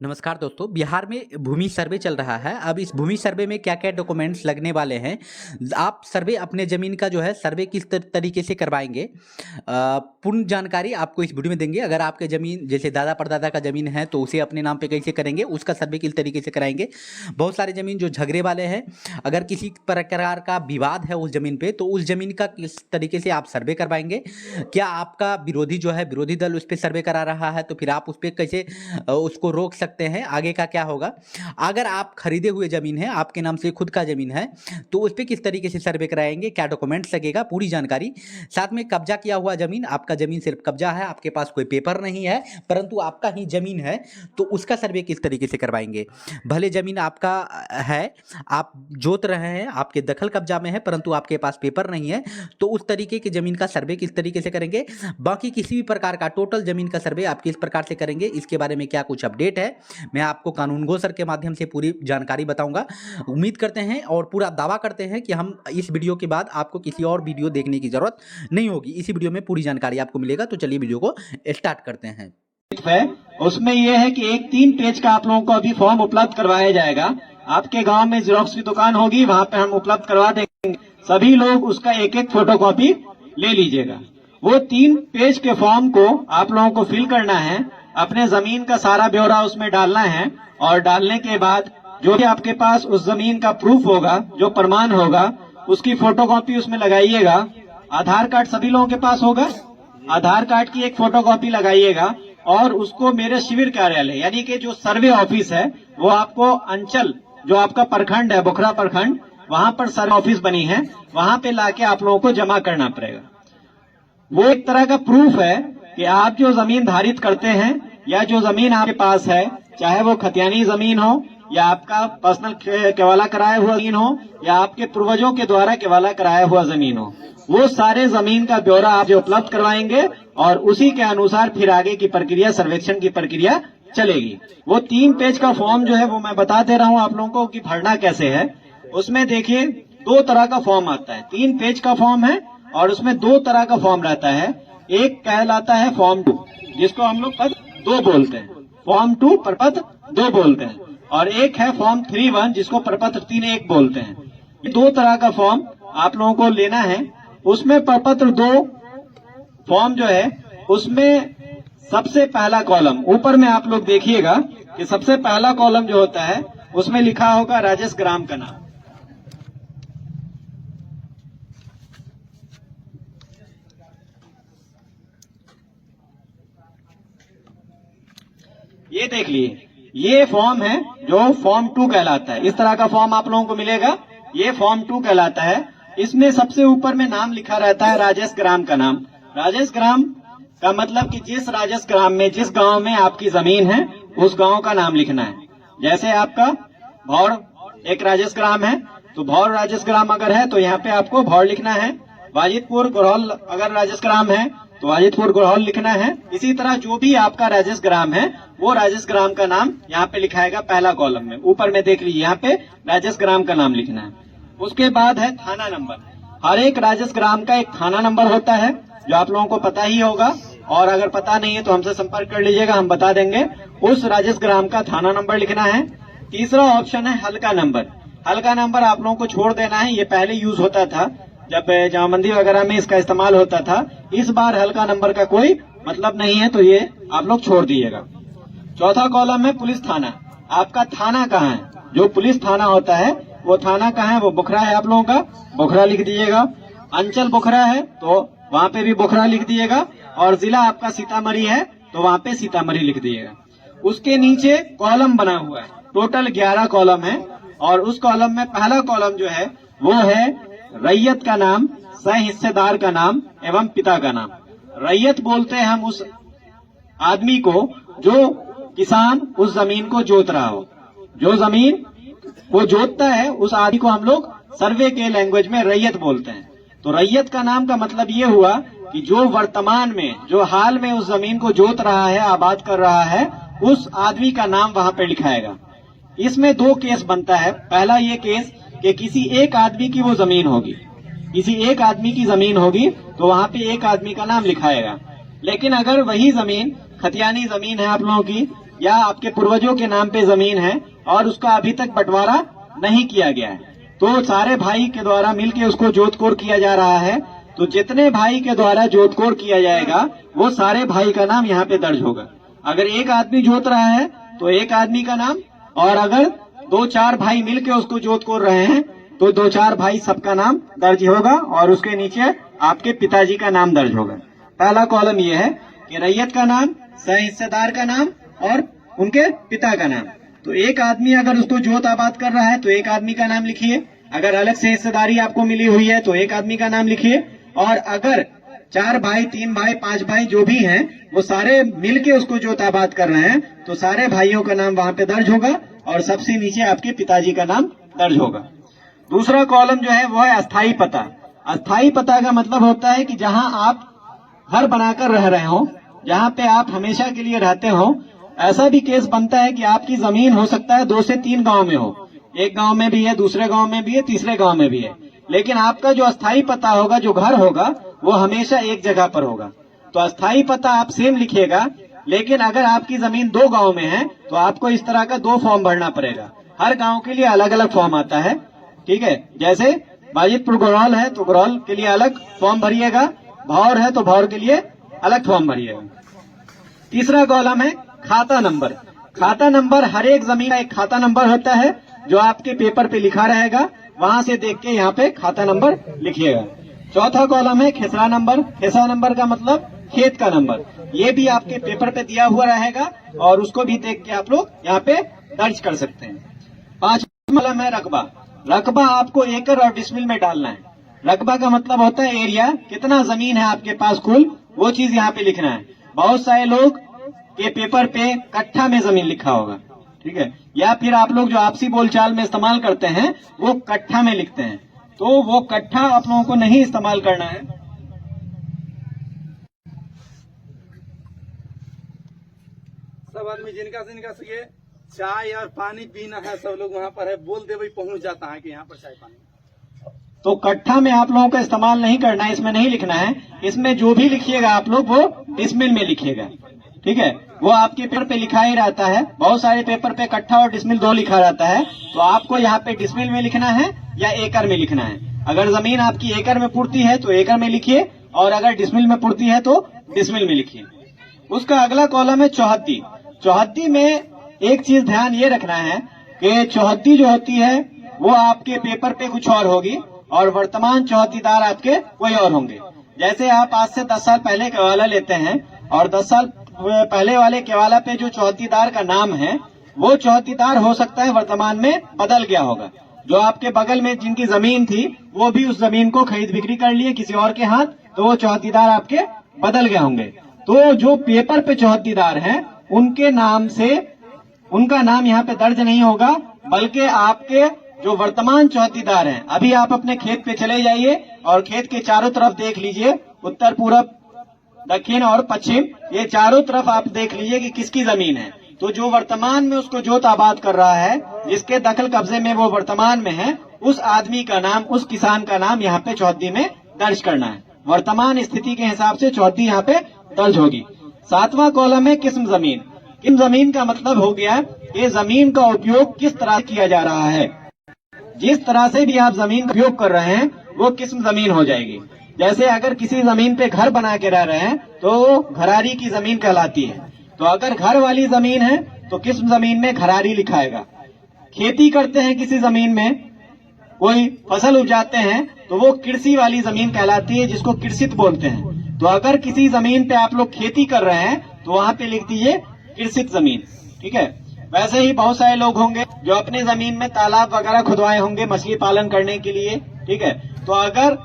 नमस्कार दोस्तों, बिहार में भूमि सर्वे चल रहा है। अब इस भूमि सर्वे में क्या-क्या डॉक्यूमेंट्स लगने वाले हैं, आप सर्वे अपने ज़मीन का जो है सर्वे किस तरीके से करवाएँगे, पूर्ण जानकारी आपको इस वीडियो में देंगे। अगर आपके ज़मीन जैसे दादा-परदादा का ज़मीन है तो उसे अपने नाम पे कैसे करेंगे, उसका सर्वे किस तरीके से कराएँगे। बहुत सारे ज़मीन जो झगड़े वाले हैं, अगर किसी प्रकार का विवाद है उस ज़मीन पे तो उस ज़मीन का किस तरीके से आप सर्वे करवाएँगे। क्या आपका विरोधी जो है, विरोधी दल उस पे सर्वे करा रहा है तो फिर आप उस पे कैसे उसको रोक सकते हैं, आगे का क्या होगा। अगर आप खरीदे हुए ज़मीन है, आपके नाम से खुद का ज़मीन है, तो उस पे किस तरीके से सर्वे कराएँगे, क्या डॉक्यूमेंट्स लगेगा, पूरी जानकारी। साथ में कब्ज़ा किया हुआ ज़मीन, आपका ज़मीन सिर्फ़ कब्ज़ा है, आपके पास कोई पेपर नहीं है, परंतु आपका ही ज़मीन है, तो उसका सर्वे किस तरीके से करवाएँगे। भले ज़मीन आपका है, आप जोत रहे हैं, आपके दखल कब्ज़ा में है, परंतु आपके पास पेपर नहीं है, तो उस तरीके की ज़मीन का सर्वे किस तरीके से करेंगे। बाकी किसी भी प्रकार का टोटल ज़मीन का सर्वे आप किस प्रकार से करेंगे, इसके बारे में क्या कुछ अपडेट है, मैं आपको कानूनगो सर के माध्यम से पूरी जानकारी बताऊंगा। उम्मीद करते हैं और पूरा दावा करते हैं कि हम इस वीडियो के बाद आपको किसी और वीडियो देखने की जरूरत नहीं होगी, इसी वीडियो में पूरी जानकारी आपको मिलेगा। तो चलिए वीडियो को स्टार्ट करते हैं। उसमें यह है कि एक 3 पेज का आप लोगों को अभी फॉर्म उपलब्ध करवाया जाएगा। आपके गांव में जेरोक्स की दुकान होगी, वहां पे हम उपलब्ध करवा देंगे। सभी लोग उसका एक फोटोकॉपी ले लीजिएगा। वो 3 पेज के फॉर्म को आप लोगों को फिल करना है, अपने जमीन का सारा ब्यौरा उसमें डालना है और डालने के बाद जो भी आपके पास उस जमीन का प्रूफ होगा, जो प्रमाण होगा, उसकी फोटोकॉपी उसमें लगाइएगा। आधार कार्ड सभी लोगों के पास होगा, आधार कार्ड की एक फोटोकॉपी लगाइएगा और उसको मेरे शिविर कार्यालय यानी कि जो सर्वे ऑफिस है, वो आपको अंचल जो आपका प्रखंड है, बोखरा प्रखंड, वहां पर सर्वे ऑफिस बनी है, वहां पे लाके आप लोगों को जमा करना पड़ेगा। वो एक तरह का प्रूफ है कि आप जो जमीन धारित करते हैं या जो जमीन आपके पास है, चाहे वो खतियानी जमीन हो या आपका पर्सनल केवाला कराया हुआ जमीन हो या आपके पूर्वजों के द्वारा केवाला कराया हुआ जमीन हो, वो सारे जमीन का ब्यौरा आप जो उपलब्ध करवाएंगे और उसी के अनुसार फिर आगे की प्रक्रिया, सर्वेक्षण की प्रक्रिया चलेगी। वो 3 पेज का फॉर्म जो है वो मैं बता दे रहा हूँ आप लोगों को कि भरना कैसे है। उसमें देखिए 2 तरह का फॉर्म आता है, 3 पेज का फॉर्म है और उसमें 2 तरह का फॉर्म रहता है। एक कहलाता है फॉर्म 2, जिसको हम लोग पद 2 बोलते हैं, फॉर्म 2 प्रपत्र 2 बोलते हैं, और एक है फॉर्म 3-1 जिसको प्रपत्र 3-1 बोलते हैं। ये 2 तरह का फॉर्म आप लोगों को लेना है। उसमें प्रपत्र 2 फॉर्म जो है उसमें सबसे पहला कॉलम ऊपर में आप लोग देखिएगा कि सबसे पहला कॉलम जो होता है उसमें लिखा होगा राजेश ग्राम का नाम। ये देख लिए, ये फॉर्म है जो फॉर्म 2 कहलाता है। इस तरह का फॉर्म आप लोगों को मिलेगा, ये फॉर्म 2 कहलाता है। इसमें सबसे ऊपर में नाम लिखा रहता है राजेश ग्राम का नाम। राजेश ग्राम का मतलब कि जिस राजेश ग्राम में, जिस गांव में आपकी जमीन है, उस गांव का नाम लिखना है। जैसे आपका भौड़ एक राजेश ग्राम है तो भौड़ राजेश ग्राम अगर है तो यहाँ पे आपको भौड़ लिखना है। वाजिदपुर गुरहौल अगर राजेश ग्राम है तो वाजिदपुर गुरहौल लिखना है। इसी तरह जो भी आपका राजेश ग्राम है वो राजेश ग्राम का नाम यहाँ पे लिखाएगा पहला कॉलम में। ऊपर में देख लीजिए, यहाँ पे राजेश ग्राम का नाम लिखना है। उसके बाद है थाना नंबर। हर एक राजेश ग्राम का एक थाना नंबर होता है जो आप लोगों को पता ही होगा, और अगर पता नहीं है तो हमसे संपर्क कर लीजिएगा, हम बता देंगे। उस राजेश ग्राम का थाना नंबर लिखना है। तीसरा ऑप्शन है हल्का नंबर। हल्का नंबर आप लोगों को छोड़ देना है, ये पहले यूज होता था जब जमाबंदी वगैरह में इसका इस्तेमाल होता था। इस बार हल्का नंबर का कोई मतलब नहीं है, तो ये आप लोग छोड़ दीजिएगा। चौथा कॉलम है पुलिस थाना। आपका थाना कहाँ है, जो पुलिस थाना होता है वो थाना कहाँ है, वो बोखरा है आप लोगों का, बोखरा लिख दीजिएगा। अंचल बोखरा है तो वहाँ पे भी बोखरा लिख दीजिएगा, और जिला आपका सीतामढ़ी है तो वहाँ पे सीतामढ़ी लिख दीजिएगा। उसके नीचे कॉलम बना हुआ है, टोटल 11 कॉलम है, और उस कॉलम में पहला कॉलम जो है वो है रैयत का नाम, सह हिस्सेदार का नाम एवं पिता का नाम। रैयत बोलते हैं हम उस आदमी को जो किसान उस जमीन को जोत रहा हो, जो जमीन वो जोतता है उस आदमी को हम लोग सर्वे के लैंग्वेज में रैयत बोलते हैं। तो रैयत का नाम का मतलब ये हुआ कि जो वर्तमान में, जो हाल में उस जमीन को जोत रहा है, आबाद कर रहा है, उस आदमी का नाम वहां पे लिखाएगा। इसमें 2 केस बनता है। पहला ये केस कि किसी एक आदमी की वो जमीन होगी, किसी एक आदमी की जमीन होगी तो वहां पे एक आदमी का नाम लिखाएगा। लेकिन अगर वही जमीन खतियानी जमीन है आप लोगों की, या आपके पूर्वजों के नाम पे जमीन है और उसका अभी तक बंटवारा नहीं किया गया है, तो सारे भाई के द्वारा मिलके उसको जोतकोड़ किया जा रहा है। तो जितने भाई के द्वारा जोतकोड़ किया जाएगा वो सारे भाई का नाम यहाँ पे दर्ज होगा। अगर एक आदमी जोत रहा है तो एक आदमी का नाम, और अगर 2-4 भाई मिलके उसको जोतकोड़ रहे हैं तो 2-4 भाई सबका नाम दर्ज होगा और उसके नीचे आपके पिताजी का नाम दर्ज होगा। पहला कॉलम ये है कि रैयत का नाम, सह हिस्सेदार का नाम और उनके पिता का नाम। तो एक आदमी अगर उसको जोत आबाद कर रहा है तो एक आदमी का नाम लिखिए, अगर अलग से हिस्सेदारी आपको मिली हुई है तो एक आदमी का नाम लिखिए, और अगर 4 भाई, 3 भाई, 5 भाई जो भी हैं वो सारे मिलके उसको जोत आबाद कर रहे हैं तो सारे भाइयों का नाम वहां पे दर्ज होगा और सबसे नीचे आपके पिताजी का नाम दर्ज होगा। दूसरा कॉलम जो है वो है अस्थाई पता। अस्थाई पता का मतलब होता है कि जहां आप घर बनाकर रह रहे हो, जहां पे आप हमेशा के लिए रहते हो। ऐसा भी केस बनता है कि आपकी जमीन हो सकता है 2 से 3 गांव में हो, एक गांव में भी है, दूसरे गांव में भी है, तीसरे गांव में भी है, लेकिन आपका जो अस्थाई पता होगा, जो घर होगा, वो हमेशा एक जगह पर होगा। तो अस्थाई पता आप सेम लिखिएगा, लेकिन अगर आपकी जमीन 2 गांव में है तो आपको इस तरह का 2 फॉर्म भरना पड़ेगा। हर गांव के लिए अलग अलग फॉर्म आता है, ठीक है। जैसे बाजितपुर गौरौल है तो गौरौल के लिए अलग फॉर्म भरिएगा, भौर है तो भौर के लिए अलग फॉर्म भरिएगा। तीसरा कॉलम है खाता नंबर। खाता नंबर, हर एक जमीन का एक खाता नंबर होता है जो आपके पेपर पे लिखा रहेगा, वहां से देख के यहाँ पे खाता नंबर लिखिएगा। चौथा कॉलम है खेसरा नंबर। खेसरा नंबर का मतलब खेत का नंबर, ये भी आपके पेपर पे दिया हुआ रहेगा और उसको भी देख के आप लोग यहाँ पे दर्ज कर सकते हैं। 5वां कॉलम है रकबा। रकबा आपको एकड़ और डिसमिल में डालना है। रकबा का मतलब होता है एरिया, कितना जमीन है आपके पास कुल, वो चीज यहाँ पे लिखना है। बहुत सारे लोग के पेपर पे कट्ठा में जमीन लिखा होगा, ठीक है, या फिर आप लोग जो आपसी बोलचाल में इस्तेमाल करते हैं वो कट्ठा में लिखते हैं, तो वो कट्ठा आप लोगों को नहीं इस्तेमाल करना है। सब आदमी जिनका से ये चाय और पानी पीना है, सब लोग वहाँ पर है, बोल दे भाई पहुँच जाता है कि यहाँ पर चाय पानी। तो कट्ठा में आप लोगों का इस्तेमाल नहीं करना है, इसमें नहीं लिखना है। इसमें जो भी लिखिएगा आप लोग वो डिसमिल में लिखिएगा, ठीक है। वो आपके पेपर पे लिखा ही रहता है, बहुत सारे पेपर पे कट्ठा और डिसमिल 2 लिखा रहता है, तो आपको यहाँ पे डिसमिल में लिखना है या एकड़ में लिखना है। अगर जमीन आपकी एकड़ में पूर्ति है तो एकड़ में लिखिए, और अगर डिसमिल में पूर्ति है तो डिसमिल में लिखिए। उसका अगला कॉलम है चौहद्दी। चौहद्दी में एक चीज ध्यान ये रखना है कि चौहद्दी जो होती है वो आपके पेपर पे कुछ और होगी और वर्तमान चौहद्दीदार आपके कोई और होंगे। जैसे आप आज से 10 साल पहले केवाला लेते हैं और 10 साल पहले वाले केवाला पे जो चौहद्दीदार का नाम है वो चौहद्दीदार हो सकता है वर्तमान में बदल गया होगा। जो आपके बगल में जिनकी जमीन थी वो भी उस जमीन को खरीद बिक्री कर लिए किसी और के हाथ, तो वो चौहद्दीदार आपके बदल गए होंगे। तो जो पेपर पे चौहद्दीदार हैं उनके नाम से उनका नाम यहाँ पे दर्ज नहीं होगा, बल्कि आपके जो वर्तमान चौहद्दीदार हैं, अभी आप अपने खेत पे चले जाइए और खेत के चारों तरफ देख लीजिए, उत्तर, पूरब, दक्षिण और पश्चिम, ये चारों तरफ आप देख लीजिए कि किसकी जमीन है। तो जो वर्तमान में उसको जोत आबाद कर रहा है, जिसके दखल कब्जे में वो वर्तमान में है, उस आदमी का नाम, उस किसान का नाम यहाँ पे चौहद्दी में दर्ज करना है। वर्तमान स्थिति के हिसाब से चौहद्दी यहाँ पे दर्ज होगी। 7वां कॉलम है किस्म जमीन। किस्म जमीन का मतलब हो गया कि जमीन का उपयोग किस तरह किया जा रहा है। जिस तरह से भी आप जमीन का उपयोग कर रहे हैं वो किस्म जमीन हो जाएगी। जैसे अगर किसी जमीन पे घर बना के रह रहे हैं तो घरारी की जमीन कहलाती है। तो अगर घर वाली जमीन है तो किस्म जमीन में घरारी लिखाएगा। खेती करते हैं किसी जमीन में, कोई फसल उपजाते हैं तो वो कृषि वाली जमीन कहलाती है, जिसको कृषित बोलते हैं। तो अगर किसी जमीन पे आप लोग खेती कर रहे हैं तो वहाँ पे लिख दीजिए कृषित जमीन, ठीक है। वैसे ही बहुत सारे लोग होंगे जो अपनी जमीन में तालाब वगैरह खुदवाए होंगे मछली पालन करने के लिए, ठीक है। तो अगर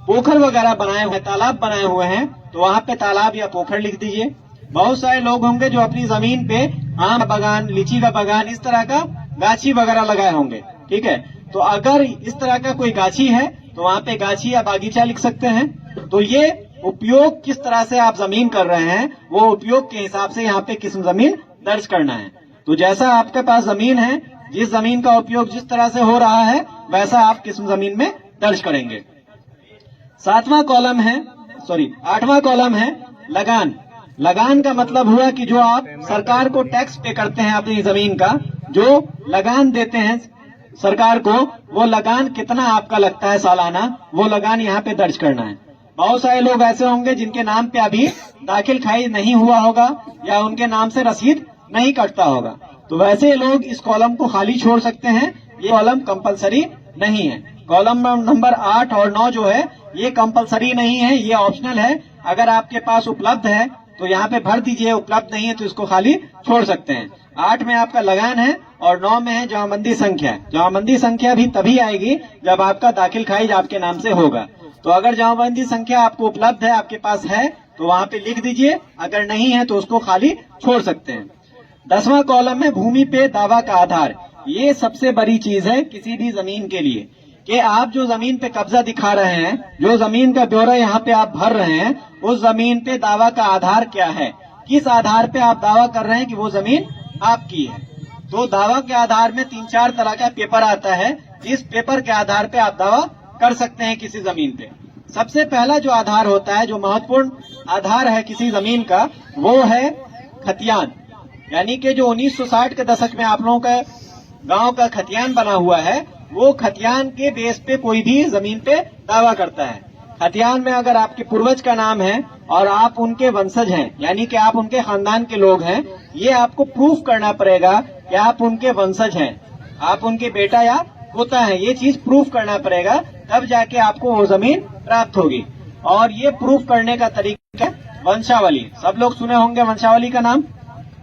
पोखर वगैरह बनाए हुए, तालाब बनाए हुए हैं तो वहाँ पे तालाब या पोखर लिख दीजिए। बहुत सारे लोग होंगे जो अपनी जमीन पे आम बागान, लीची का बागान, इस तरह का गाछी वगैरह लगाए होंगे, ठीक है। तो अगर इस तरह का कोई गाछी है तो वहाँ पे गाछी या बागीचा लिख सकते हैं। तो ये उपयोग किस तरह से आप जमीन कर रहे हैं वो उपयोग के हिसाब से यहाँ पे किस्म जमीन दर्ज करना है। तो जैसा आपके पास जमीन है, जिस जमीन का उपयोग जिस तरह से हो रहा है वैसा आप किस्म जमीन में दर्ज करेंगे। 8वां कॉलम है लगान। लगान का मतलब हुआ कि जो आप सरकार को टैक्स पे करते हैं अपनी जमीन का, जो लगान देते हैं सरकार को, वो लगान कितना आपका लगता है सालाना, वो लगान यहाँ पे दर्ज करना है। बहुत सारे लोग ऐसे होंगे जिनके नाम पे अभी दाखिल खाई नहीं हुआ होगा या उनके नाम से रसीद नहीं कटता होगा, तो वैसे लोग इस कॉलम को खाली छोड़ सकते हैं। ये कॉलम कंपलसरी नहीं है। कॉलम नंबर 8 और 9 जो है ये कंपलसरी नहीं है, ये ऑप्शनल है। अगर आपके पास उपलब्ध है तो यहाँ पे भर दीजिए, उपलब्ध नहीं है तो इसको खाली छोड़ सकते हैं। 8 में आपका लगान है और 9 में है जमाबंदी संख्या। जमाबंदी संख्या भी तभी आएगी जब आपका दाखिल खारिज आपके नाम से होगा। तो अगर जमाबंदी संख्या आपको उपलब्ध है, आपके पास है, तो वहाँ पे लिख दीजिए, अगर नहीं है तो उसको खाली छोड़ सकते हैं। 10वां कॉलम है भूमि पे दावा का आधार। ये सबसे बड़ी चीज है किसी भी जमीन के लिए कि आप जो जमीन पे कब्जा दिखा रहे हैं, जो जमीन का ब्यौरा यहाँ पे आप भर रहे हैं, उस जमीन पे दावा का आधार क्या है, किस आधार पे आप दावा कर रहे हैं कि वो जमीन आपकी है। तो दावा के आधार में 3-4 तरह का पेपर आता है, जिस पेपर के आधार पे आप दावा कर सकते हैं किसी जमीन पे। सबसे पहला जो आधार होता है, जो महत्वपूर्ण आधार है किसी जमीन का, वो है खतियान। यानी कि जो 1960 के दशक में आप लोगों का गांव का खतियान बना हुआ है, वो खतियान के बेस पे कोई भी जमीन पे दावा करता है। खतियान में अगर आपके पूर्वज का नाम है और आप उनके वंशज हैं, यानी कि आप उनके खानदान के लोग हैं, ये आपको प्रूफ करना पड़ेगा कि आप उनके वंशज हैं, आप उनके बेटा या पोता है, ये चीज प्रूफ करना पड़ेगा, तब जाके आपको वो जमीन प्राप्त होगी। और ये प्रूफ करने का तरीका है वंशावली। सब लोग सुने होंगे वंशावली का नाम।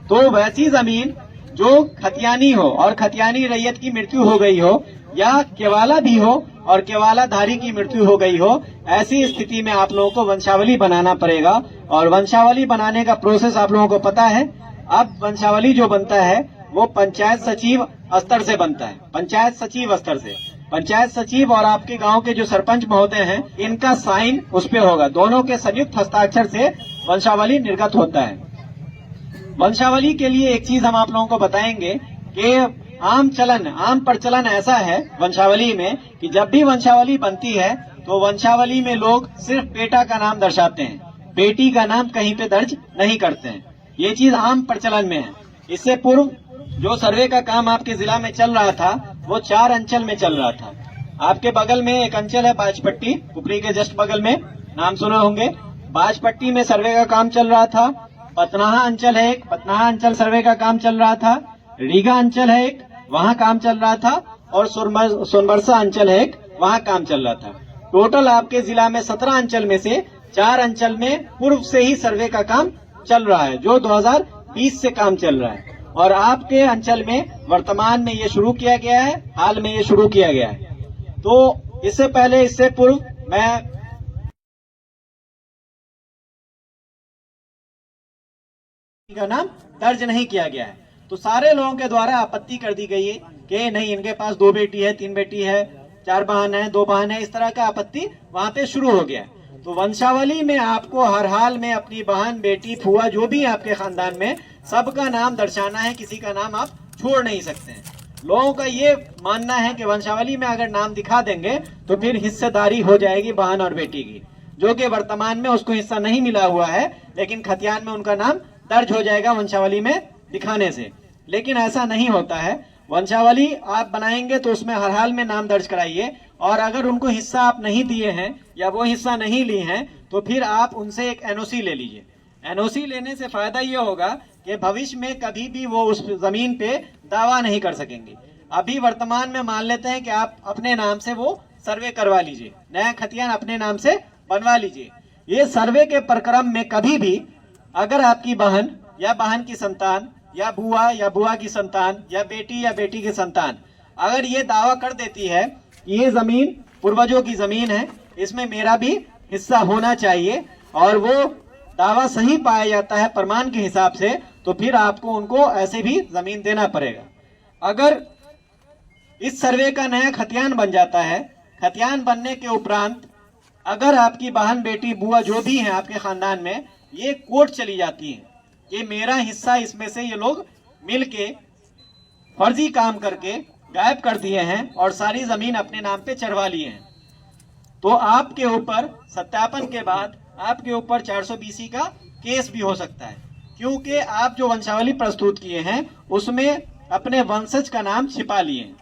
तो वैसी जमीन जो खतियानी हो और खतियानी रैयत की मृत्यु हो गई हो, या केवाला भी हो और केवालाधारी की मृत्यु हो गई हो, ऐसी स्थिति में आप लोगों को वंशावली बनाना पड़ेगा। और वंशावली बनाने का प्रोसेस आप लोगों को पता है। अब वंशावली जो बनता है वो पंचायत सचिव स्तर से बनता है, पंचायत सचिव स्तर से। पंचायत सचिव और आपके गांव के जो सरपंच महोदय हैं, इनका साइन उस पे होगा, दोनों के संयुक्त हस्ताक्षर से वंशावली निर्गत होता है। वंशावली के लिए एक चीज हम आप लोगों को बताएंगे कि आम प्रचलन ऐसा है वंशावली में कि जब भी वंशावली बनती है तो वंशावली में लोग सिर्फ बेटा का नाम दर्शाते हैं, बेटी का नाम कहीं पे दर्ज नहीं करते हैं। ये चीज आम प्रचलन में है। इससे पूर्व जो सर्वे का काम आपके जिला में चल रहा था वो 4 अंचल में चल रहा था। आपके बगल में एक अंचल है बाजपट्टी, उपरी के जस्ट बगल में, नाम सुने होंगे। बाजपट्टी में सर्वे का काम चल रहा था। पतनाहा अंचल है एक, पतनाहा अंचल सर्वे का काम चल रहा था। रीगा अंचल है एक, वहाँ काम चल रहा था। और सोनबरसा अंचल है एक, वहाँ काम चल रहा था। टोटल आपके जिला में 17 अंचल में से 4 अंचल में पूर्व से ही सर्वे का काम चल रहा है, जो 2020 से काम चल रहा है। और आपके अंचल में वर्तमान में ये शुरू किया गया है, हाल में ये शुरू किया गया है। तो इससे पहले, इससे पूर्व मैं का नाम दर्ज नहीं किया गया है, तो सारे लोगों के द्वारा आपत्ति कर दी गई है कि नहीं, इनके पास 2 बेटी है, 3 बेटी है, 4 बहन है, 2 बहन है, इस तरह का आपत्ति वहाँ पे शुरू हो गया। तो वंशावली में आपको हर हाल में अपनी बहन, बेटी, फुआ, जो भी आपके खानदान में, सबका नाम दर्शाना है, किसी का नाम आप छोड़ नहीं सकते हैं। लोगों का ये मानना है कि वंशावली में अगर नाम दिखा देंगे तो फिर हिस्सेदारी हो जाएगी बहन और बेटी की, जो कि वर्तमान में उसको हिस्सा नहीं मिला हुआ है, लेकिन खतियान में उनका नाम दर्ज हो जाएगा वंशावली में दिखाने से। लेकिन ऐसा नहीं होता है। वंशावली आप बनाएंगे तो उसमें हर हाल में नाम दर्ज कराइए, और अगर उनको हिस्सा आप नहीं दिए हैं या वो हिस्सा नहीं लिए हैं तो फिर आप उनसे एक एनओसी ले लीजिए। एनओसी लेने से फायदा ये होगा कि भविष्य में कभी भी वो उस जमीन पे दावा नहीं कर सकेंगे। अभी वर्तमान में मान लेते हैं कि आप अपने नाम से वो सर्वे करवा लीजिए, नया खतियान अपने नाम से बनवा लीजिए। ये सर्वे के प्रक्रम में कभी भी अगर आपकी बहन या बहन की संतान या बुआ की संतान या बेटी की संतान अगर ये दावा कर देती है कि ये जमीन पूर्वजों की जमीन है, इसमें मेरा भी हिस्सा होना चाहिए, और वो दावा सही पाया जाता है प्रमाण के हिसाब से, तो फिर आपको उनको ऐसे भी जमीन देना पड़ेगा। अगर इस सर्वे का नया खतियान बन जाता है, खतियान बनने के उपरांत अगर आपकी बहन, बेटी, बुआ जो भी हैं आपके खानदान में, ये कोर्ट चली जाती है कि मेरा हिस्सा इसमें से ये लोग मिलके फर्जी काम करके गायब कर दिए हैं और सारी जमीन अपने नाम पे चढ़वा लिए हैं, तो आपके ऊपर सत्यापन के बाद आपके ऊपर 420 का केस भी हो सकता है, क्योंकि आप जो वंशावली प्रस्तुत किए हैं उसमें अपने वंशज का नाम छिपा लिए हैं।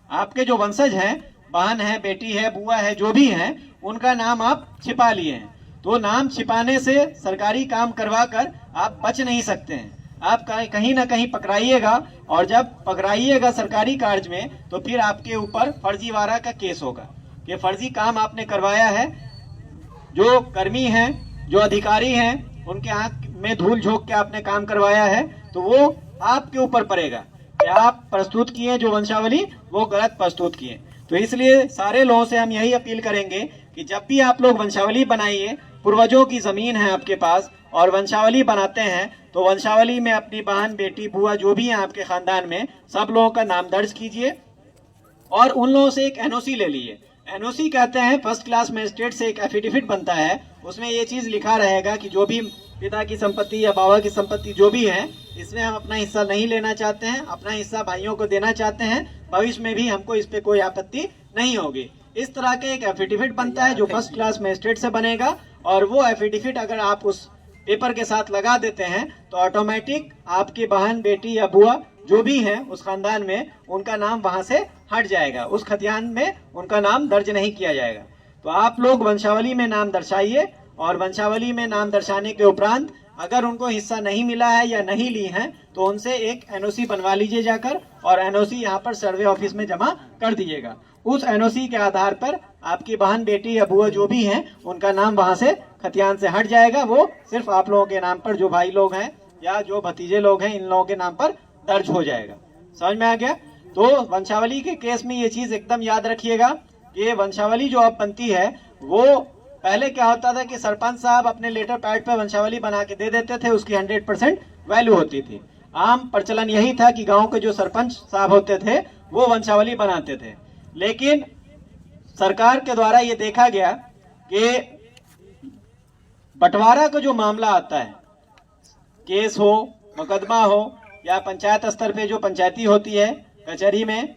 आपके जो वंशज हैं, बहन है, बेटी है, बुआ है, जो भी है, उनका नाम आप छिपा लिए हैं। तो नाम छिपाने से सरकारी काम करवा कर आप बच नहीं सकते हैं। आप कहीं ना कहीं पकड़ाइएगा, और जब पकड़ाइएगा सरकारी कार्य में तो फिर आपके ऊपर फर्जीवाड़ा का केस होगा कि फर्जी काम आपने करवाया है। जो कर्मी हैं, जो अधिकारी हैं, उनके आंख में धूल झोंक के आपने काम करवाया है, तो वो आपके ऊपर पड़ेगा कि आप प्रस्तुत किए जो वंशावली वो गलत प्रस्तुत किए। तो इसलिए सारे लोगों से हम यही अपील करेंगे कि जब भी आप लोग वंशावली बनाइए, पूर्वजों की जमीन है आपके पास और वंशावली बनाते हैं, तो वंशावली में अपनी बहन, बेटी, बुआ जो भी है आपके खानदान में, सब लोगों का नाम दर्ज कीजिए और उन लोगों से एक एनओसी ले लीजिए। एनओसी कहते हैं फर्स्ट क्लास मजिस्ट्रेट से एक एफिडेविट बनता है, उसमें ये चीज लिखा रहेगा कि जो भी पिता की संपत्ति या बाबा की संपत्ति जो भी है, इसमें हम अपना हिस्सा नहीं लेना चाहते हैं, अपना हिस्सा भाइयों को देना चाहते हैं, भविष्य में भी हमको इस पे कोई आपत्ति नहीं होगी। इस तरह के एक एफिडेविट बनता है जो फर्स्ट क्लास मजिस्ट्रेट से बनेगा, और वो एफिडेविट अगर आप उस पेपर के साथ लगा देते हैं तो ऑटोमेटिक आपकी बहन, बेटी या बुआ जो भी है उस खानदान में, उनका नाम वहां से हट जाएगा, उस खतियान में उनका नाम दर्ज नहीं किया जाएगा। तो आप लोग वंशावली में नाम दर्शाइए, और वंशावली में नाम दर्शाने के उपरांत अगर उनको हिस्सा नहीं मिला है या नहीं ली है तो उनसे एक एनओसी बनवा लीजिए जाकर, और एनओसी यहाँ पर सर्वे ऑफिस में जमा कर दीजिएगा। उस एनओसी के आधार पर आपकी बहन, बेटी या बुआ जो भी हैं, उनका नाम वहां से खतियान से हट जाएगा। वो सिर्फ आप लोगों के नाम पर, जो भाई लोग हैं या जो भतीजे लोग हैं, इन लोगों के नाम पर दर्ज हो जाएगा। समझ में आ गया? तो वंशावली के केस में ये चीज एकदम याद रखिएगा कि वंशावली जो अब बनती है, वो पहले क्या होता था कि सरपंच साहब अपने लेटर पैड पे वंशावली बना के दे देते थे, उसकी 100% वैल्यू होती थी। आम प्रचलन यही था कि गांव के जो सरपंच साहब होते थे वो वंशावली बनाते थे, लेकिन सरकार के द्वारा ये देखा गया कि बंटवारा का जो मामला आता है, केस हो, मुकदमा हो, या पंचायत स्तर पे जो पंचायती होती है कचहरी में,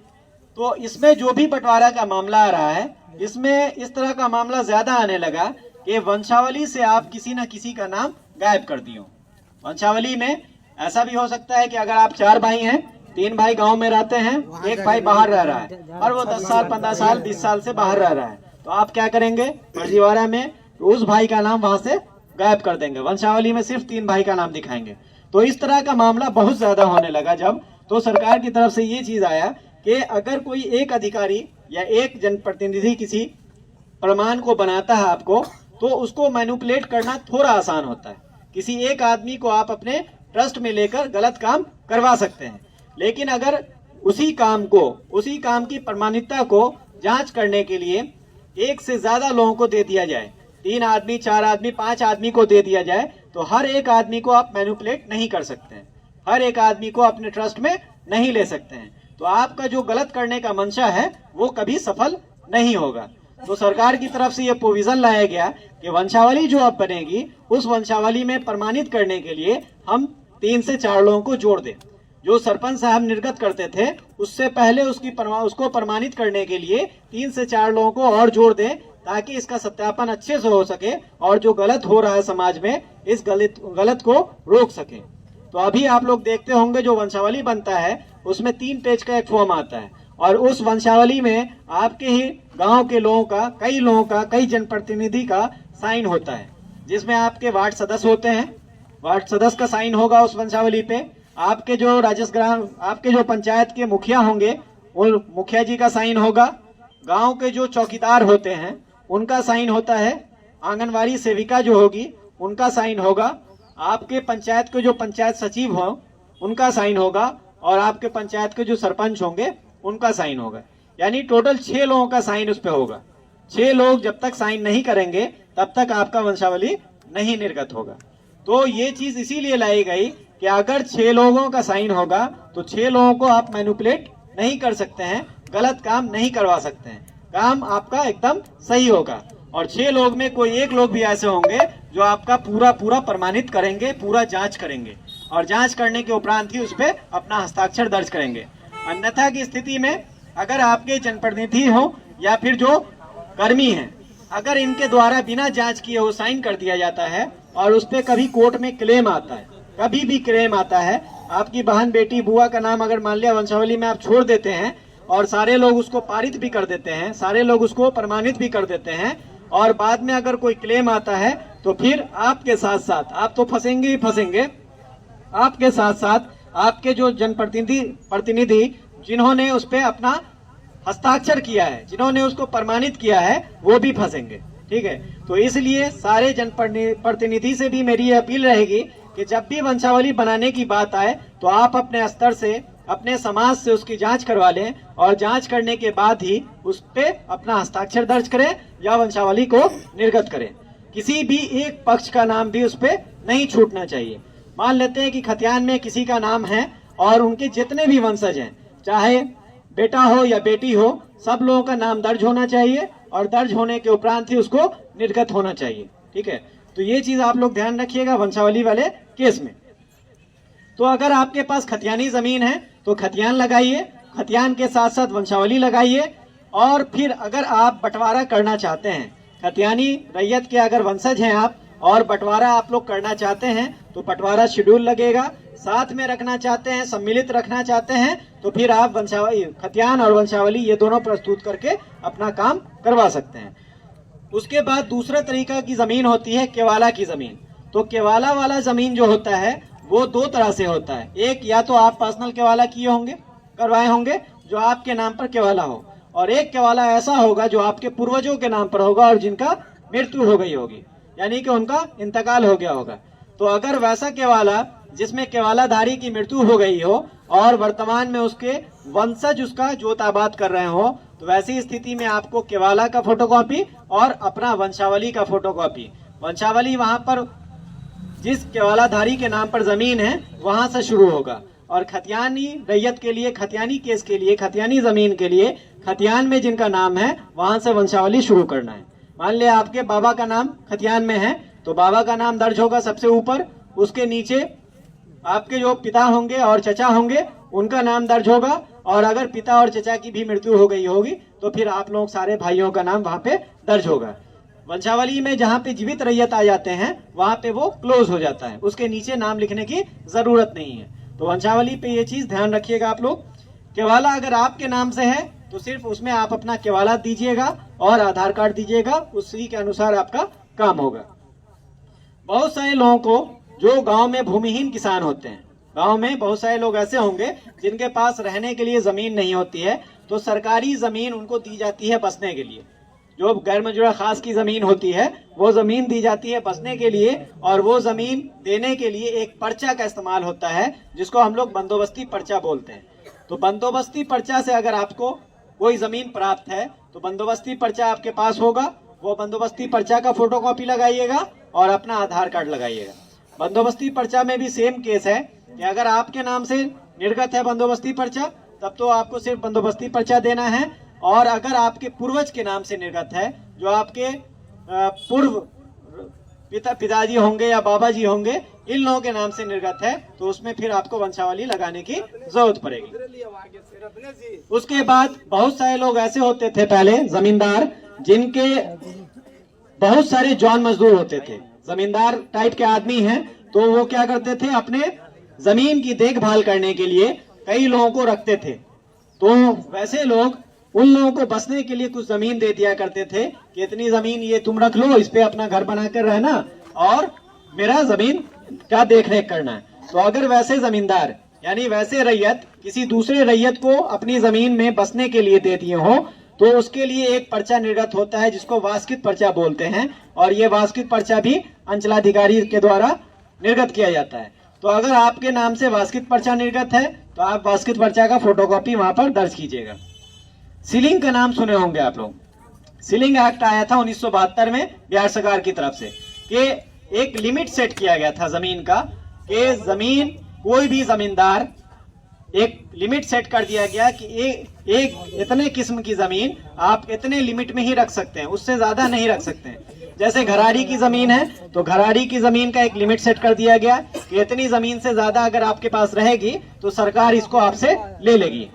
तो इसमें जो भी बंटवारा का मामला आ रहा है, इसमें इस तरह का मामला ज्यादा आने लगा कि वंशावली से आप किसी न किसी का नाम गायब कर दियो। वंशावली में ऐसा भी हो सकता है कि अगर आप 4 भाई हैं, 3 भाई गांव में रहते हैं, एक भाई बाहर रह रहा है, और वो 10 साल, 15 साल, 20 साल से बाहर रह रहा है, तो आप क्या करेंगे, फर्जीवाड़ा में उस भाई का नाम वहां से गायब कर देंगे, वंशावली में सिर्फ 3 भाई का नाम दिखाएंगे। तो इस तरह का मामला बहुत ज्यादा होने लगा जब, तो सरकार की तरफ से ये चीज आया कि अगर कोई एक अधिकारी या एक जनप्रतिनिधि किसी प्रमाण को बनाता है आपको, तो उसको मैनिपुलेट करना थोड़ा आसान होता है। किसी एक आदमी को आप अपने ट्रस्ट में लेकर गलत काम करवा सकते हैं, लेकिन अगर उसी काम की प्रमाणिकता को जांच करने के लिए एक से ज्यादा लोगों को दे दिया जाए, 3 आदमी, 4 आदमी, 5 आदमी को दे दिया जाए, तो हर एक आदमी को आप मैनिपुलेट नहीं कर सकते हैं, हर एक आदमी को अपने ट्रस्ट में नहीं ले सकते हैं। तो आपका जो गलत करने का मंशा है वो कभी सफल नहीं होगा। तो सरकार की तरफ से ये प्रोविजन लाया गया कि वंशावली जो अब बनेगी, उस वंशावली में प्रमाणित करने के लिए हम 3 से 4 लोगों को जोड़ दें। जो सरपंच साहब निर्गत करते थे, उससे पहले उसको प्रमाणित करने के लिए 3 से 4 लोगों को और जोड़ दें, ताकि इसका सत्यापन अच्छे से हो सके और जो गलत हो रहा है समाज में, इस गलत को रोक सके। तो अभी आप लोग देखते होंगे जो वंशावली बनता है उसमें 3 पेज का एक फॉर्म आता है, और उस वंशावली में आपके ही गांव के लोगों का, कई जनप्रतिनिधि का साइन होता है, जिसमें आपके वार्ड सदस्य होते हैं, वार्ड सदस्य का साइन होगा उस वंशावली पे। आपके जो आपके जो पंचायत के मुखिया होंगे, उन मुखिया जी का साइन होगा। गांव के जो चौकीदार होते हैं उनका साइन होता है। आंगनवाड़ी सेविका जो होगी उनका साइन होगा। आपके पंचायत के जो पंचायत सचिव हो उनका साइन होगा, और आपके पंचायत के जो सरपंच होंगे उनका साइन होगा। यानी टोटल 6 लोगों का साइन उस पे होगा। 6 लोग जब तक साइन नहीं करेंगे तब तक आपका वंशावली नहीं निर्गत होगा। तो ये चीज इसीलिए लाई गई कि अगर 6 लोगों का साइन होगा तो 6 लोगों को आप मैनिपुलेट नहीं कर सकते हैं, गलत काम नहीं करवा सकते हैं, काम आपका एकदम सही होगा। और 6 लोग में कोई एक लोग भी ऐसे होंगे जो आपका पूरा प्रमाणित करेंगे, पूरा जांच करेंगे, और जांच करने के उपरांत ही उस पर अपना हस्ताक्षर दर्ज करेंगे। अन्यथा की स्थिति में अगर आपके जनप्रतिनिधि हो या फिर जो कर्मी हैं, अगर इनके द्वारा बिना जांच किए वो साइन कर दिया जाता है, और उस पर कभी कोर्ट में क्लेम आता है, कभी भी क्लेम आता है, आपकी बहन, बेटी, बुआ का नाम अगर मान लिया वंशावली में आप छोड़ देते हैं और सारे लोग उसको पारित भी कर देते हैं, सारे लोग उसको प्रमाणित भी कर देते हैं, और बाद में अगर कोई क्लेम आता है तो फिर आपके साथ साथ आप तो फंसेंगे ही फंसेंगे, आपके साथ साथ आपके जो जनप्रतिनिधि जिन्होंने उस पर अपना हस्ताक्षर किया है, जिन्होंने उसको प्रमाणित किया है, वो भी फंसेंगे। ठीक है, तो इसलिए सारे जनप्रतिनिधि से भी मेरी ये अपील रहेगी कि जब भी वंशावली बनाने की बात आए तो आप अपने स्तर से, अपने समाज से उसकी जांच करवा लें और जांच करने के बाद ही उस पे अपना हस्ताक्षर दर्ज करें या वंशावली को निर्गत करें। किसी भी एक पक्ष का नाम भी उस पे नहीं छूटना चाहिए। मान लेते हैं कि खतियान में किसी का नाम है और उनके जितने भी वंशज हैं, चाहे बेटा हो या बेटी हो, सब लोगों का नाम दर्ज होना चाहिए और दर्ज होने के उपरांत ही उसको निर्गत होना चाहिए। ठीक है, तो ये चीज आप लोग ध्यान रखिएगा वंशावली वाले केस में। तो अगर आपके पास खतियानी जमीन है तो खतियान लगाइए, खतियान के साथ साथ वंशावली लगाइए। और फिर अगर आप बंटवारा करना चाहते हैं, खतियानी रैयत के अगर वंशज हैं आप और बंटवारा आप लोग करना चाहते हैं तो बंटवारा शेड्यूल लगेगा, साथ में रखना चाहते हैं, सम्मिलित रखना चाहते हैं तो फिर आप वंशावली, खतियान और वंशावली ये दोनों प्रस्तुत करके अपना काम करवा सकते हैं। उसके बाद दूसरा तरीका की जमीन होती है केवाला की जमीन। तो केवाला वाला जमीन जो होता है वो दो तरह से होता है। एक, या तो आप पर्सनल केवाला किए होंगे, करवाए होंगे जो आपके नाम पर केवाला हो, और एक केवाला ऐसा होगा जो आपके पूर्वजों के नाम पर होगा और जिनका मृत्यु हो गई होगी, यानी कि उनका इंतकाल हो गया होगा। तो अगर वैसा केवाला जिसमें केवालाधारी की मृत्यु हो गई हो और वर्तमान में उसके वंशज उसका जोत आबाद कर रहे हो, तो वैसी स्थिति में आपको केवाला का फोटोकॉपी और अपना वंशावली का फोटोकॉपी, वंशावली वहां पर जिस केवालाधारी के नाम पर जमीन है वहां से शुरू होगा, और खतियानी रैयत के लिए, खतियानी केस के लिए, खतियानी जमीन के लिए खतियान में जिनका नाम है वहां से वंशावली शुरू करना है। मान लिया आपके बाबा का नाम खतियान में है तो बाबा का नाम दर्ज होगा सबसे ऊपर, उसके नीचे आपके जो पिता होंगे और चचा होंगे उनका नाम दर्ज होगा, और अगर पिता और चचा की भी मृत्यु हो गई होगी तो फिर आप लोग सारे भाइयों का नाम वहां पे दर्ज होगा। वंशावली में जहाँ पे जीवित रैयत आ जाते हैं वहां पे वो क्लोज हो जाता है, उसके नीचे नाम लिखने की जरूरत नहीं है। तो वंशावली पे ये चीज ध्यान रखिएगा आप लोग। केवाला अगर आपके नाम से है तो सिर्फ उसमें आप अपना केवाला दीजिएगा और आधार कार्ड दीजिएगा, उसी के अनुसार आपका काम होगा। बहुत सारे लोगों को जो गांव में भूमिहीन किसान होते हैं, गांव में बहुत सारे लोग ऐसे होंगे जिनके पास रहने के लिए जमीन नहीं होती है, तो सरकारी जमीन उनको दी जाती है बसने के लिए। जो गैर मंजूरा खास की जमीन होती है वो जमीन दी जाती है बसने के लिए, और वो जमीन देने के लिए एक पर्चा का इस्तेमाल होता है जिसको हम लोग बंदोबस्ती पर्चा बोलते हैं। तो बंदोबस्ती पर्चा से अगर आपको कोई जमीन प्राप्त है तो बंदोबस्ती पर्चा आपके पास होगा, वो बंदोबस्ती पर्चा का फोटोकॉपी लगाइएगा और अपना आधार कार्ड लगाइएगा। बंदोबस्ती पर्चा में भी सेम केस है कि अगर आपके नाम से निर्गत है बंदोबस्ती पर्चा तब तो आपको सिर्फ बंदोबस्ती पर्चा देना है, और अगर आपके पूर्वज के नाम से निर्गत है, जो आपके पूर्व पिताजी होंगे या बाबा जी होंगे, इन लोगों के नाम से निर्गत है, तो उसमें फिर आपको वंशावली लगाने की जरूरत पड़ेगी। उसके बाद बहुत सारे लोग ऐसे होते थे पहले जमींदार, जिनके बहुत सारे जॉन मजदूर होते थे, जमींदार टाइप के आदमी हैं, तो वो क्या करते थे, अपने जमीन की देखभाल करने के लिए कई लोगों को रखते थे। तो वैसे लोग उन लोगों को बसने के लिए कुछ जमीन दे दिया करते थे कि इतनी जमीन ये तुम रख लो, इस पे अपना घर बनाकर रहना और मेरा जमीन का देख रेख करना है। तो अगर वैसे जमींदार यानी वैसे रैयत किसी दूसरे रैयत को अपनी जमीन में बसने के लिए दे दिए हो तो उसके लिए एक पर्चा निर्गत होता है जिसको वास्कित पर्चा बोलते हैं, और ये वास्कित पर्चा भी अंचलाधिकारी के द्वारा निर्गत किया जाता है। तो अगर आपके नाम से वास्कित पर्चा निर्गत है तो आप वास्कित पर्चा का फोटोकॉपी वहां पर दर्ज कीजिएगा। सीलिंग का नाम सुने होंगे आप लोग। सीलिंग एक्ट आया था 1972 में बिहार सरकार की तरफ से, कि एक लिमिट सेट किया गया था जमीन का, कि जमीन कोई भी जमींदार, एक लिमिट सेट कर दिया गया कि एक इतने किस्म की जमीन आप इतने लिमिट में ही रख सकते हैं, उससे ज्यादा नहीं रख सकते हैं। जैसे घरारी की जमीन है तो घरारी की जमीन का एक लिमिट सेट कर दिया गया कि इतनी जमीन से ज्यादा अगर आपके पास रहेगी तो सरकार इसको आपसे ले लेगी।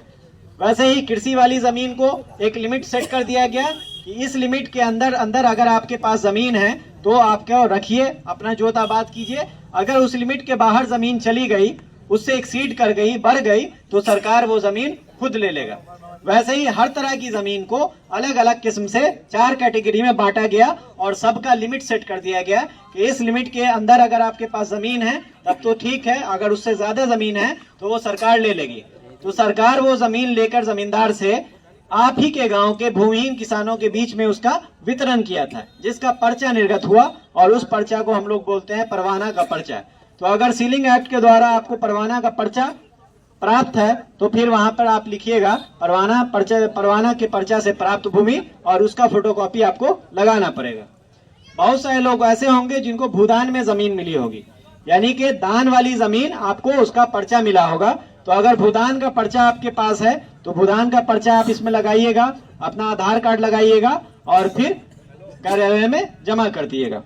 वैसे ही कृषि वाली जमीन को एक लिमिट सेट कर दिया गया कि इस लिमिट के अंदर अंदर अगर आपके पास जमीन है तो आप क्या रखिए, अपना जोत आबाद कीजिए। अगर उस लिमिट के बाहर जमीन चली गई, उससे एक्सीड कर गई, बढ़ गई, तो सरकार वो जमीन खुद ले लेगा। वैसे ही हर तरह की जमीन को अलग अलग किस्म से 4 कैटेगरी में बांटा गया और सबका लिमिट सेट कर दिया गया कि इस लिमिट के अंदर अगर आपके पास जमीन है तब तो ठीक है, अगर उससे ज्यादा जमीन है तो वो सरकार ले लेगी। तो सरकार वो जमीन लेकर जमींदार से आप ही के गांव के भूमिहीन किसानों के बीच में उसका वितरण किया था, जिसका पर्चा निर्गत हुआ और उस पर्चा को हम लोग बोलते हैं परवाना का पर्चा। तो अगर सीलिंग एक्ट के द्वारा आपको परवाना का पर्चा प्राप्त है तो फिर वहां पर आप लिखिएगा परवाना के पर्चा से प्राप्त भूमि, और उसका फोटोकॉपी आपको लगाना पड़ेगा। बहुत सारे लोग ऐसे होंगे जिनको भूदान में जमीन मिली होगी, यानी कि दान वाली जमीन आपको उसका पर्चा मिला होगा। तो अगर भूदान का पर्चा आपके पास है तो भूदान का पर्चा आप इसमें लगाइएगा, अपना आधार कार्ड लगाइएगा और फिर कार्यालय में जमा कर दिएगा।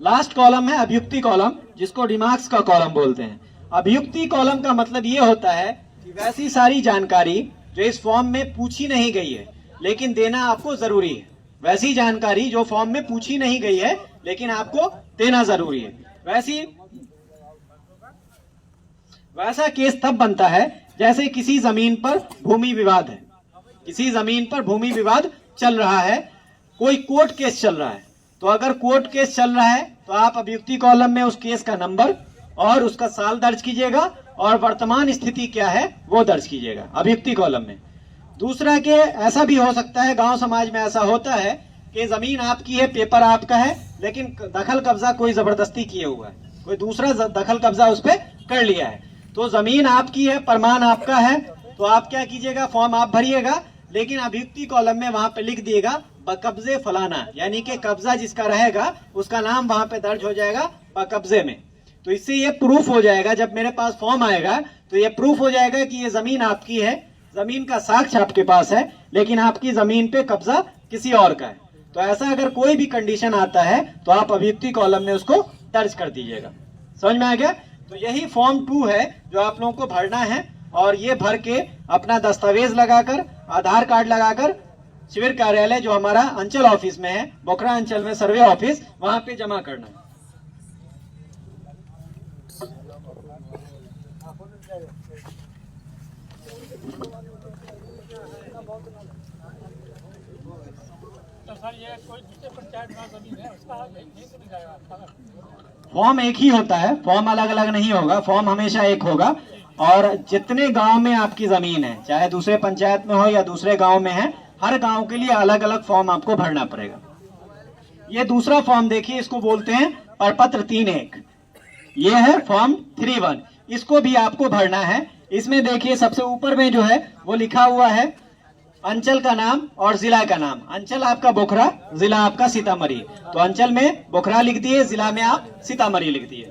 लास्ट कॉलम है अभियुक्ति कॉलम, जिसको रिमार्क्स का कॉलम बोलते हैं। अभियुक्ति कॉलम का मतलब ये होता है कि वैसी सारी जानकारी जो इस फॉर्म में पूछी नहीं गई है लेकिन देना आपको जरूरी है, वैसी जानकारी जो फॉर्म में पूछी नहीं गई है लेकिन आपको देना जरूरी है। वैसा केस तब बनता है जैसे किसी जमीन पर भूमि विवाद है, किसी जमीन पर भूमि विवाद चल रहा है, कोई कोर्ट केस चल रहा है। तो अगर कोर्ट केस चल रहा है तो आप अभियुक्ति कॉलम में उस केस का नंबर और उसका साल दर्ज कीजिएगा और वर्तमान स्थिति क्या है वो दर्ज कीजिएगा अभियुक्ति कॉलम में। दूसरा के ऐसा भी हो सकता है, गांव समाज में ऐसा होता है कि जमीन आपकी है, पेपर आपका है, लेकिन दखल कब्जा कोई जबरदस्ती किए हुआ है, कोई दूसरा दखल कब्जा उस पर कर लिया है। तो जमीन आपकी है, प्रमाण आपका है, तो आप क्या कीजिएगा, फॉर्म आप भरिएगा, लेकिन अभियुक्ति कॉलम में वहां पे लिख दिएगा बकब्जे फलाना, यानी कि कब्जा जिसका रहेगा उसका नाम वहां पे दर्ज हो जाएगा बकब्जे में। तो इससे ये प्रूफ हो जाएगा, जब मेरे पास फॉर्म आएगा तो ये प्रूफ हो जाएगा कि ये जमीन आपकी है, जमीन का साक्ष्य आपके पास है, लेकिन आपकी जमीन पे कब्जा किसी और का है। तो ऐसा अगर कोई भी कंडीशन आता है तो आप अभियुक्ति कॉलम में उसको दर्ज कर दीजिएगा। समझ में आ गया? तो यही फॉर्म 2 है जो आप लोगों को भरना है, और ये भर के अपना दस्तावेज लगाकर, आधार कार्ड लगाकर शिविर कार्यालय जो हमारा अंचल ऑफिस में है, बोखरा अंचल में सर्वे ऑफिस, वहां पे जमा करना है। फॉर्म एक ही होता है, फॉर्म अलग अलग नहीं होगा, फॉर्म हमेशा एक होगा। और जितने गांव में आपकी जमीन है, चाहे दूसरे पंचायत में हो या दूसरे गांव में है, हर गांव के लिए अलग अलग फॉर्म आपको भरना पड़ेगा। ये दूसरा फॉर्म देखिए, इसको बोलते हैं प्रपत्र 3-1। ये है फॉर्म 3-1, इसको भी आपको भरना है। इसमें देखिए सबसे ऊपर में जो है वो लिखा हुआ है अंचल का नाम और जिला का नाम। अंचल आपका बोखरा, जिला आपका सीतामढ़ी। तो अंचल में बोखरा लिख दिए, जिला में आप सीतामढ़ी लिख दिए।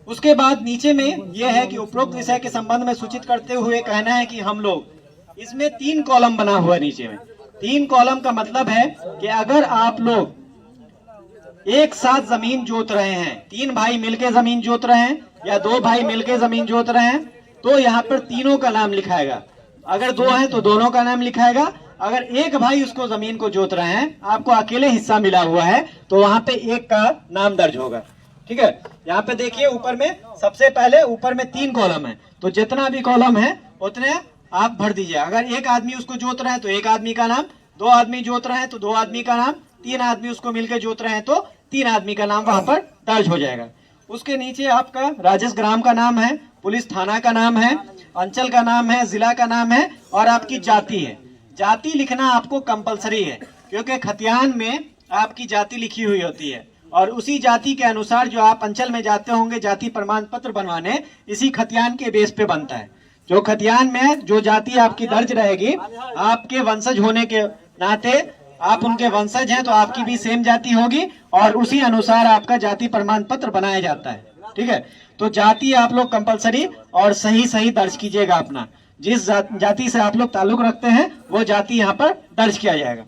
उसके बाद नीचे में यह है कि उपरोक्त विषय के संबंध में सूचित करते हुए कहना है कि हम लोग इसमें 3 कॉलम बना हुआ है। नीचे में 3 कॉलम का मतलब है कि अगर आप लोग एक साथ जमीन जोत रहे हैं, 3 भाई मिलकर जमीन जोत रहे हैं या 2 भाई मिलकर जमीन जोत रहे हैं, तो यहाँ पर तीनों का नाम लिखाएगा। अगर 2 हैं तो दोनों का नाम लिखाएगा। अगर एक भाई उसको जमीन को जोत रहे हैं, आपको अकेले हिस्सा मिला हुआ है, तो वहां पे एक का नाम दर्ज होगा। ठीक है, यहाँ पे देखिए ऊपर में सबसे पहले ऊपर में 3 कॉलम है, तो जितना भी कॉलम है उतने आप भर दीजिए। अगर एक आदमी उसको जोत रहे हैं तो एक आदमी का नाम, 2 आदमी जोत रहे हैं तो 2 आदमी का नाम, 3 आदमी उसको मिलकर जोत रहे हैं तो 3 आदमी का नाम वहां पर दर्ज हो जाएगा। उसके नीचे आपका राजस्व ग्राम का नाम है, पुलिस थाना का नाम है, अंचल का नाम है, जिला का नाम है और आपकी जाति है। जाति लिखना आपको कंपलसरी है, क्योंकि खतियान में आपकी जाति लिखी हुई होती है और उसी जाति के अनुसार जो आप अंचल में जाते होंगे जाति प्रमाण पत्र बनवाने, इसी खतियान के बेस पे बनता है। जो खतियान में जो जाति आपकी दर्ज रहेगी, आपके वंशज होने के नाते, आप उनके वंशज हैं तो आपकी भी सेम जाति होगी और उसी अनुसार आपका जाति प्रमाण पत्र बनाया जाता है। ठीक है, तो जाति आप लोग कंपलसरी और सही दर्ज कीजिएगा। अपना जिस जाति से आप लोग ताल्लुक रखते हैं वो जाति यहाँ पर दर्ज किया जाएगा।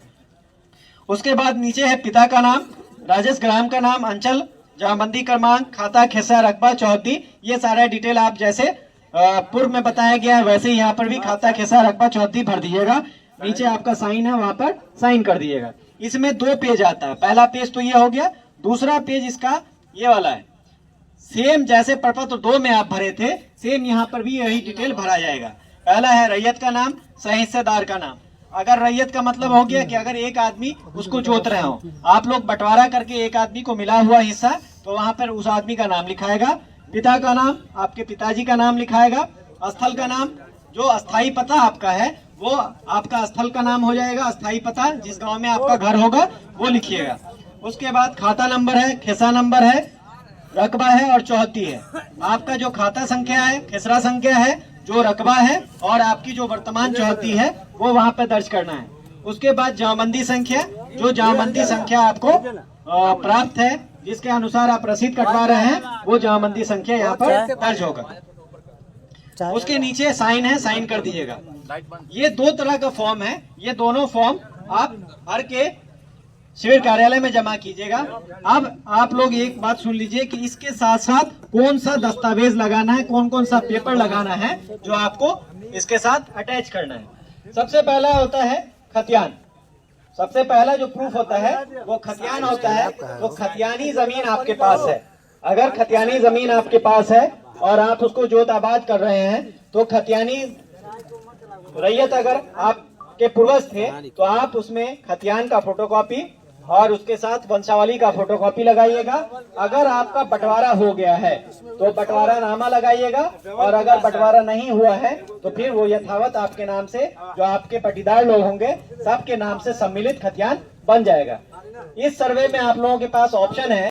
उसके बाद नीचे है पिता का नाम, राजस्व ग्राम का नाम, अंचल, जमाबंदी क्रमांक, खाता, खेसा, रकबा, चौहद्दी, ये सारा डिटेल आप जैसे पूर्व में बताया गया है वैसे ही यहाँ पर भी खाता, खेसा, रकबा, चौहद्दी भर दीजिएगा। नीचे आपका साइन है, वहां पर साइन कर दीजिएगा। इसमें 2 पेज आता है। पहला पेज तो ये हो गया, दूसरा पेज इसका ये वाला है। सेम जैसे प्रपत्र 2 में आप भरे थे, सेम यहाँ पर भी यही डिटेल भरा जाएगा। पहला है रैयत का नाम, सहिस्सेदार का नाम। अगर रैयत का मतलब हो गया कि अगर एक आदमी उसको जोत रहे हो, आप लोग बंटवारा करके एक आदमी को मिला हुआ हिस्सा, तो वहां पर उस आदमी का नाम लिखाएगा। पिता का नाम, आपके पिताजी का नाम लिखाएगा। स्थल का नाम, जो अस्थाई पता आपका है वो आपका स्थल का नाम हो जाएगा। अस्थाई पता, जिस गांव में आपका घर होगा वो लिखिएगा। उसके बाद खाता नंबर है, खेसा नंबर है, रकबा है और चौहद्दी है। आपका जो खाता संख्या है, खेसरा संख्या है, जो रकबा है और आपकी जो वर्तमान चौहद्दी है वो वहां पर दर्ज करना है। उसके बाद जामबंदी संख्या, जो जामबंदी संख्या आपको प्राप्त है, जिसके अनुसार आप रसीद कटवा रहे हैं, वो जामबंदी संख्या यहाँ पर दर्ज होगा। उसके नीचे साइन है, साइन कर दीजिएगा। ये 2 तरह का फॉर्म है। ये दोनों फॉर्म आप भर के शिविर कार्यालय में जमा कीजिएगा। अब आप लोग एक बात सुन लीजिए कि इसके साथ साथ कौन सा दस्तावेज लगाना है, कौन कौन सा पेपर लगाना है जो आपको इसके साथ अटैच करना है। सबसे पहला होता है खतियान। सबसे पहला जो प्रूफ होता है वो खतियान होता है। तो खतियानी जमीन आपके पास है, अगर खतियानी जमीन आपके पास है और आप उसको जोत आबाद कर रहे हैं, तो खतियानी रैयत अगर आपके पूर्वज थे तो आप उसमें खतियान का फोटोकॉपी और उसके साथ वंशावली का फोटोकॉपी लगाइएगा। अगर आपका बंटवारा हो गया है तो बंटवारा नामा लगाइएगा, और अगर बंटवारा नहीं हुआ है तो फिर वो यथावत आपके नाम से, जो आपके पटीदार लोग होंगे, सबके नाम से सम्मिलित खतियान बन जाएगा। इस सर्वे में आप लोगों के पास ऑप्शन है